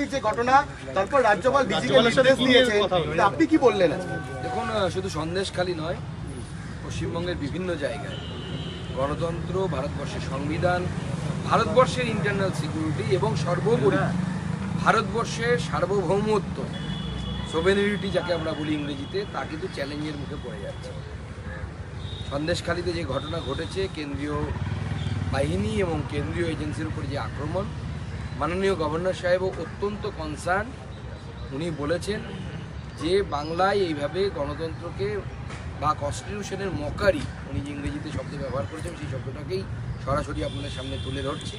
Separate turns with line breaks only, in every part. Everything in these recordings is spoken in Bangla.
সন্দেশখালী যে ঘটনা, তারপর রাজ্যপাল ডিজিকে নির্দেশ দিয়েছে, আপনি কি বললেন?
দেখুন, শুধু সন্দেশখালী নয়, পশ্চিমবঙ্গের বিভিন্ন জায়গায় গণতন্ত্র, ভারতবর্ষের সংবিধান, ভারতবর্ষের ইন্টারনাল সিকিউরিটি এবং সর্বোপরি ভারতবর্ষের সার্বভৌমত্ব, সোভেনিরিটি যাকে আমরা বলি ইংরেজিতে, তা কিন্তু চ্যালেঞ্জের মুখে পড়ে যাচ্ছে। সন্দেশখালীতে যে ঘটনা ঘটেছে, কেন্দ্রীয় বাহিনী এবং কেন্দ্রীয় এজেন্সির উপর যে আক্রমণ, মাননীয় গভর্নর সাহেবও অত্যন্ত কনসার্ন। উনি বলেছেন যে বাংলায় এইভাবে গণতন্ত্রকে বা কনস্টিটিউশনের মকারি, উনি যে ইংরেজিতে শব্দ ব্যবহার করেছেন সেই শব্দটাকেই সরাসরি আপনাদের সামনে তুলে ধরছি,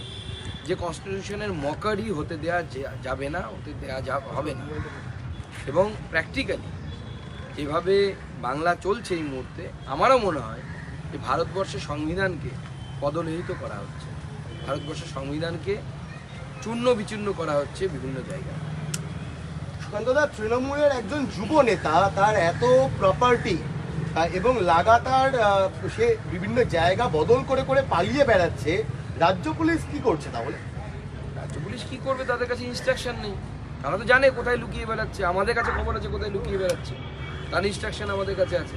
যে কনস্টিটিউশনের মকারি হতে দেওয়া যাবে না, হতে দেওয়া হবে না। এবং প্র্যাকটিক্যালি যেভাবে বাংলা চলছে এই মুহূর্তে, আমারও মনে হয় যে ভারতবর্ষের সংবিধানকে পদনিহিত করা হচ্ছে, ভারতবর্ষের সংবিধানকে চূর্ণ বিচূর্ণ করা হচ্ছে বিভিন্ন জায়গায়।
সুকান্তদা, তৃণমূলের একজন যুব নেতা, তার এত প্রপার্টি এবং লাগাতার সে বিভিন্ন জায়গা বদল করে করে পালিয়ে বেড়াচ্ছে, রাজ্য পুলিশ কি করছে তাহলে?
রাজ্য পুলিশ কি করবে? তাদের কাছে ইনস্ট্রাকশন নেই, তারা তো জানে কোথায় লুকিয়ে বেড়াচ্ছে। আমাদের কাছে খবর আছে কোথায় লুকিয়ে বেড়াচ্ছে, তার ইনস্ট্রাকশন আমাদের কাছে আছে,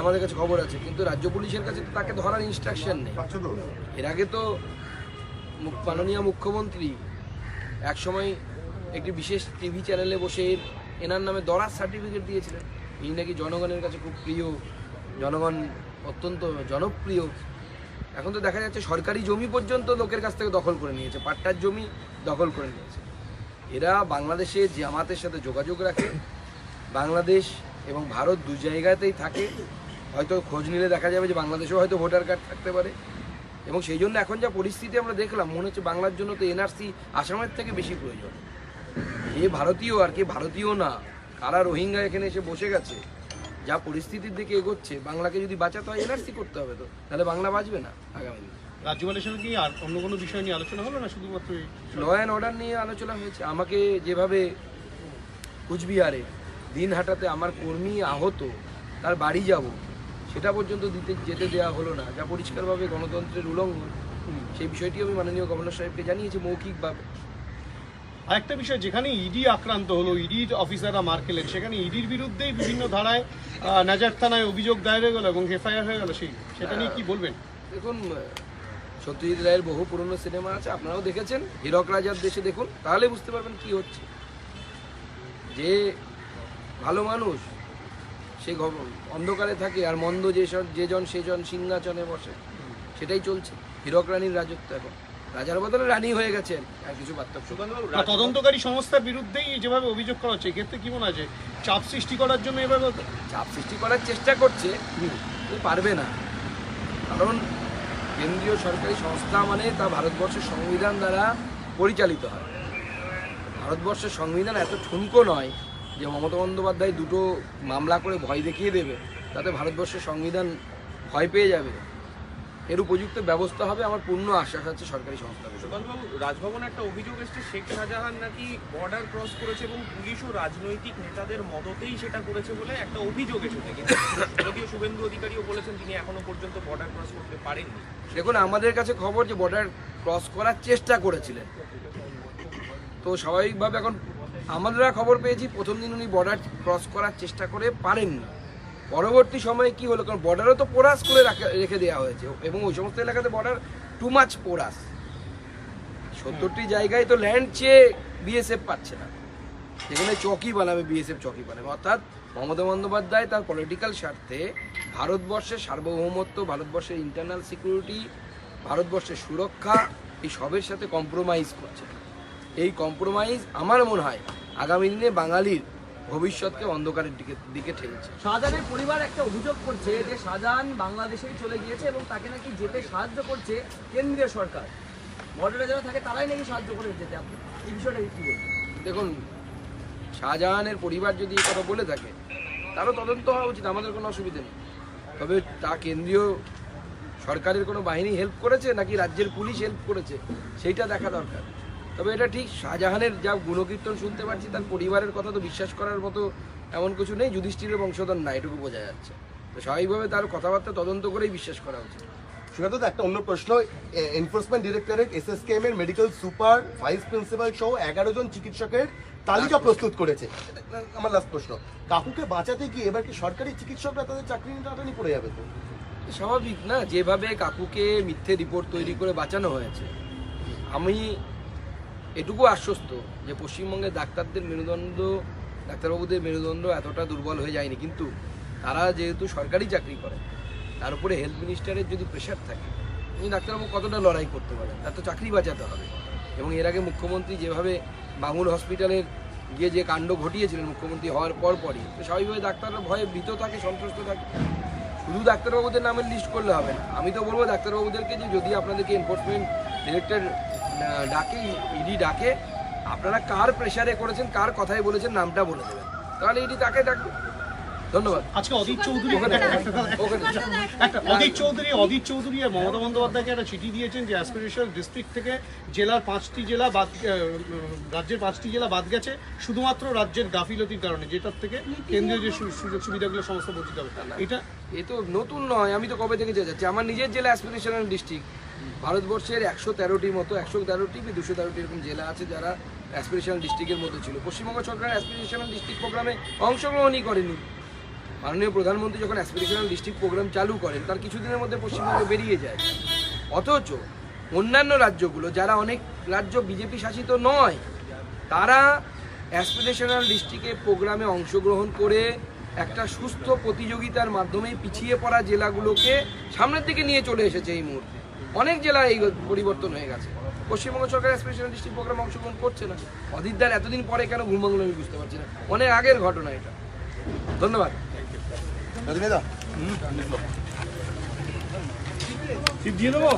আমাদের কাছে খবর আছে, কিন্তু রাজ্য পুলিশের কাছে তো তাকে ধরার ইনস্ট্রাকশন নেই। এর আগে তো মাননীয় মুখ্যমন্ত্রী একসময় একটি বিশেষ টিভি চ্যানেলে বসে এনার নামে দরাজ সার্টিফিকেট দিয়েছিলেন। এই নাকি জনগণের কাছে খুব প্রিয়, জনগণ অত্যন্ত জনপ্রিয়। এখন তো দেখা যাচ্ছে সরকারি জমি পর্যন্ত লোকের কাছ থেকে দখল করে নিয়েছে, পাট্টার জমি দখল করে নিয়েছে। এরা বাংলাদেশে জামাতের সাথে যোগাযোগ রাখে, বাংলাদেশ এবং ভারত দু জায়গাতেই থাকে। হয়তো খোঁজ নিলে দেখা যাবে যে বাংলাদেশেও হয়তো ভোটার কার্ড থাকতে পারে। এবং সেই জন্য এখন যা পরিস্থিতি আমরা দেখলাম, মনে হচ্ছে বাংলার জন্য তো এনআরসি আসামের থেকে বেশি প্রয়োজন। এ ভারতীয় আর কে ভারতীয় না, কারা রোহিঙ্গা এখানে এসে বসে গেছে, যা পরিস্থিতির দিকে এগোচ্ছে, বাংলাকে যদি বাঁচাতে হয় এনআরসি করতে হবে, তো তাহলে বাংলা বাঁচবে না আগামী দিনে।
রাজ্যপালের সঙ্গে কি আর অন্য কোনো বিষয় নিয়ে আলোচনা হলো না, শুধুমাত্র
ল অ্যান্ড অর্ডার নিয়ে আলোচনা হয়েছে? আমাকে যেভাবে কুচবিহারে দিনহাটাতে আমার কর্মী আহত, তার বাড়ি যাব সেটা পর্যন্ত যেতে দেওয়া হলো না, যা পরিষ্কারভাবে গণতন্ত্রের উল্লঙ্ঘন। সেই বিষয়টি আমি মাননীয় গভর্নর সাহেবকে জানিয়েছি মৌখিকভাবে।
আরেকটা বিষয়, যেখানে ইডি আক্রান্ত হলো, ইডির অফিসাররা মার খেলেন, সেখানে ইডির বিরুদ্ধেই বিভিন্ন ধারায় নাজার থানায় অভিযোগ দায়ের হয়ে গেল এবং এফআইআর হয়ে গেল, সেটা নিয়ে কি বলবেন?
দেখুন, সত্যজিৎ রায়ের বহু পুরনো সিনেমা আছে, আপনারাও দেখেছেন, হীরক রাজার দেশে দেখুন, তাহলে বুঝতে পারবেন কি হচ্ছে। যে ভালো মানুষ সে অন্ধকারে থাকে, আর মন্দ যেজন সেজন সিংহাসনে বসে, সেটাই চলছে। হীরক রানীর রাজত্ব এখন, রাজার বদলে রানী হয়ে গেছেন, আর কিছু পার্থক্য।
তদন্তকারী সংস্থার বিরুদ্ধেই যেভাবে অভিযোগ করা হচ্ছে, এক্ষেত্রে কি মনে আছে চাপ সৃষ্টি করার জন্য এভাবে
চাপ সৃষ্টি করার চেষ্টা করছে, কিন্তু পারবে না। কারণ কেন্দ্রীয় সরকারি সংস্থা মানে তা ভারতবর্ষের সংবিধান দ্বারা পরিচালিত হয়। ভারতবর্ষের সংবিধান এত ঠুনকো নয় যে মমতা বন্দ্যোপাধ্যায় দুটো মামলা করে ভয় দেখিয়ে দেবে, তাতে ভারতবর্ষের সংবিধান ভয় পেয়ে যাবে। এর উপযুক্ত ব্যবস্থা হবে, আমার পূর্ণ আশ্বাস আছে সরকারি সংস্থা।
সুকান্তবাবু, রাজভবনে একটা অভিযোগ এসেছে, শেখ শাহজাহান নাকি বর্ডার ক্রস করেছে এবং পুলিশ ও রাজনৈতিক নেতাদের মদতেই সেটা করেছে বলে একটা অভিযোগ এসেছে। কিন্তু যদিও শুভেন্দু অধিকারীও বলেছেন তিনি এখনো পর্যন্ত বর্ডার ক্রস করতে পারেননি।
দেখুন, আমাদের কাছে খবর যে বর্ডার ক্রস করার চেষ্টা করেছিলেন, তো স্বাভাবিকভাবে এখন আমরা খবর পেয়েছি প্রথম দিন উনি বর্ডার ক্রস করার চেষ্টা করে পারেননি। পরবর্তী সময়ে কি হলো, কারণ বর্ডারও তো পোরাস করে রেখে দেওয়া হয়েছে এবং ওই সমস্ত এলাকাতে বর্ডার টু মাচ পোরাস। 70টি জায়গায় তো ল্যান্ড চেয়ে বিএসএফ পাচ্ছে না, যেখানে চকি বানাবে বিএসএফ চকি বানাবে। অর্থাৎ মমতা বন্দ্যোপাধ্যায় তার পলিটিক্যাল স্বার্থে ভারতবর্ষের সার্বভৌমত্ব, ভারতবর্ষের ইন্টারনাল সিকিউরিটি, ভারতবর্ষের সুরক্ষা, এই সবের সাথে কম্প্রোমাইজ করছে। এই কম্প্রোমাইজ আমার মনে হয় আগামী দিনে বাঙালির ভবিষ্যৎকে অন্ধকারের দিকে ঠেলছে।
শাহজাহানের পরিবার একটা অভিযোগ করছে যে শাহজাহান বাংলাদেশেই চলে গিয়েছে এবং তাকে নাকি যেতে সাহায্য করছে কেন্দ্রীয় সরকার, বর্ডারে যারা থাকে তারাই নাকি সাহায্য করে যেতে। আপনি এই বিষয়টা কি বলবেন?
দেখুন, শাহজাহানের পরিবার যদি এই কথা বলে থাকে, তারও তদন্ত হওয়া উচিত, আমাদের কোনো অসুবিধা নেই। তবে তা কেন্দ্রীয় সরকারের কোনো বাহিনী হেল্প করেছে নাকি রাজ্যের পুলিশ হেল্প করেছে, সেইটা দেখা দরকার। তবে এটা ঠিক, শাহজাহানের যা গুণকীর্তন শুনতে পাচ্ছি, তার পরিবারের কথা তো বিশ্বাস করার মতো এমন কিছু নেই। যুধিষ্ঠিরের বংশধর না, এটুকু বোঝা যাচ্ছে। তো স্বাভাবিকভাবে তার কথাবার্তা তদন্ত করেই বিশ্বাস করা উচিত।
সুকান্ত, একটা অন্য প্রশ্ন, এনফোর্সমেন্ট ডিরেক্টরেট এসএসকেএম এর মেডিকেল সুপার, ভাইস প্রিন্সিপাল সহ 11 জন চিকিৎসকের তালিকা প্রস্তুত করেছে। আমার লাস্ট প্রশ্ন, কাকুকে বাঁচাতে গিয়ে এবার কি সরকারি চিকিৎসকরা তাদের চাকরি টাটানি পড়ে যাবে তো?
স্বাভাবিক না, যেভাবে কাকুকে মিথ্যে রিপোর্ট তৈরি করে বাঁচানো হয়েছে। আমি এটুকু আশ্বস্ত যে পশ্চিমবঙ্গের ডাক্তারদের মেরুদণ্ড, ডাক্তারবাবুদের মেরুদণ্ড এতটা দুর্বল হয়ে যায়নি, কিন্তু তারা যেহেতু সরকারি চাকরি করে, তার উপরে হেলথ মিনিস্টারের যদি প্রেশার থাকে, উনি ডাক্তারবাবু কতটা লড়াই করতে পারেন, তার তো চাকরি বাঁচাতে হবে। এবং এর আগে মুখ্যমন্ত্রী যেভাবে বাঙুর হসপিটালের গিয়ে যে কাণ্ড ঘটিয়েছিলেন মুখ্যমন্ত্রী হওয়ার পরই, তো স্বাভাবিকভাবে ডাক্তাররা ভয়ে ভীত থাকে, সন্ত্রস্ত থাকে। শুধু ডাক্তারবাবুদের নামের লিস্ট করলে হবে না। আমি তো বলবো ডাক্তারবাবুদেরকে যে যদি আপনাদেরকে এনফোর্সমেন্ট ডিরেক্টর ডাকে, ইডি ডাকে, আপনারা কার প্রেশারে করেছেন, কার কথায় বলেছেন, নামটা বলে দেবেন, তাহলে ইডি তাকে ডাকবে। ধন্যবাদ।
আজকে অদিত চৌধুরী অদিত চৌধুরী আর মমতা বন্দ্যোপাধ্যায়কে একটা চিঠি দিয়েছেন যে অ্যাসপিরেশনাল ডিস্ট্রিক্ট থেকে জেলার 5টি জেলা বাদ, রাজ্যের 5টি জেলা বাদ গেছে শুধুমাত্র রাজ্যের গাফিলতির কারণে, যেটার থেকে কেন্দ্রীয় যে সুযোগ সুবিধাগুলো সমস্ত বঞ্চিত হবে। এটা
এ তো নতুন নয়, আমি তো কবে থেকে যাচ্ছি। আমার নিজের জেলা অ্যাসপিরেশনাল ডিস্ট্রিক্ট, ভারতবর্ষের 113টির মতো, 113টি কি 213টি এরকম জেলা আছে যারা অ্যাসপিরেশনাল ডিস্ট্রিক্টের মধ্যে ছিল। পশ্চিমবঙ্গ সরকার অ্যাসপিরেশনাল ডিস্ট্রিক্ট প্রোগ্রামে অংশগ্রহণই করেনি। মাননীয় প্রধানমন্ত্রী যখন অ্যাসপিরেশনাল ডিস্ট্রিক্ট প্রোগ্রাম চালু করেন, তার কিছুদিনের মধ্যে পশ্চিমবঙ্গ বেরিয়ে যায়। অথচ অন্যান্য রাজ্যগুলো, যারা অনেক রাজ্য বিজেপি শাসিত নয়, তারা অ্যাসপিরেশনাল ডিস্ট্রিক্টের প্রোগ্রামে অংশগ্রহণ করে একটা সুস্থ প্রতিযোগিতার মাধ্যমে পিছিয়ে পড়া জেলাগুলোকে সামনের দিকে নিয়ে চলে এসেছে। এই মুহূর্তে অনেক জেলায় এই পরিবর্তন হয়ে গেছে। পশ্চিমবঙ্গ সরকার অ্যাসপিরেশনাল ডিস্ট্রিক্ট প্রোগ্রামে অংশগ্রহণ করছে না। অদিতদার এতদিন পরে কেন ঘুম ভাঙলো আমি বুঝতে পারছি না, অনেক আগের ঘটনা এটা। ধন্যবাদ।
রজনীদা
দিয়ে দেবো।